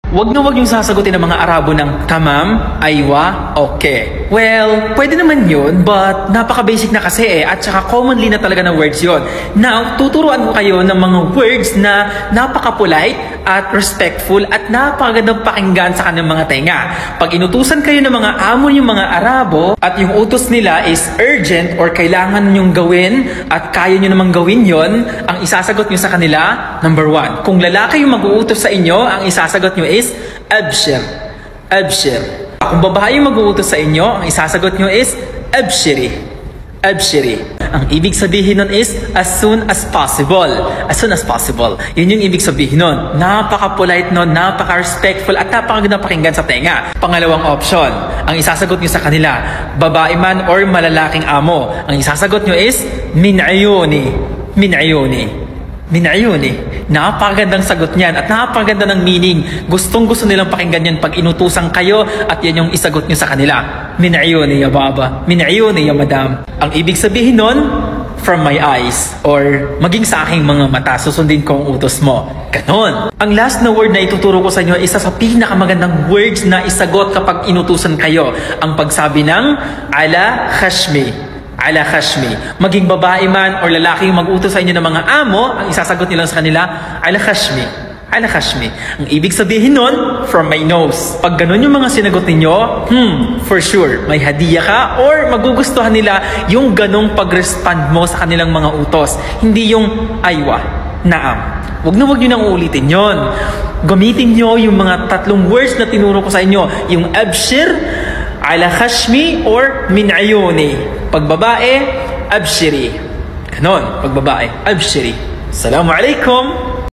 Wag na wag yung sasagutin ng mga Arabo ng tamam, aywa, okay. Well, pwede naman yun, but napaka-basic na kasi at saka commonly na talaga ng words yun. Now, tuturuan ko kayo ng mga words na napaka-polite at respectful at napakagandang pakinggan sa kanilang mga tenga. Pag inutusan kayo ng mga amo yung mga Arabo at yung utos nila is urgent or kailangan nyong gawin at kaya nyo namang gawin yon, ang isasagot nyo sa kanila, number 1. Kung lalaki yung mag-uutos sa inyo, ang isasagot nyo is abshir, abshir. Kung babae yung mag-uutos sa inyo, ang isasagot nyo is abshiri, abshiri. Ang ibig sabihin nun is as soon as possible. As soon as possible. Yun yung ibig sabihin nun. Napaka-polite nun, napaka-respectful at napakaganda pakinggan sa tenga. Pangalawang option, ang isasagot nyo sa kanila, babae man or malalaking amo, ang isasagot nyo is min ayuni, min ayuni. Minayuni. Napakagandang sagot niyan at napakaganda ng meaning. Gustong-gusto nilang pakinggan yan pag inutusan kayo at yan yung isagot nyo sa kanila. Minayuni ya baba. Minayuni ya madam. Ang ibig sabihin nun, from my eyes or maging sa aking mga mata, susundin ko ang utos mo. Ganon. Ang last na word na ituturo ko sa inyo, isa sa pinakamagandang words na isagot kapag inutusan kayo. Ang pagsabi ng ala khashmi. Ala khashmi. Maging babae man or lalaki yung mag-utos sa inyo ng mga amo, ang isasagot nilang sa kanila, ala khashmi. Ala khashmi. Ang ibig sabihin nun, from my nose. Pag ganun yung mga sinagot ninyo, for sure, may hadiah ka or magugustuhan nila yung ganong pag-respond mo sa kanilang mga utos. Hindi yung aywa, naam. Huwag na huwag nyo nang uulitin yon. Gamitin nyo yung mga tatlong words na tinuro ko sa inyo. Yung abshir, ala khashmi, or min ayuni. Pag babae, abshiri. Ganon. Pag babae, abshiri. Assalamu alaikum.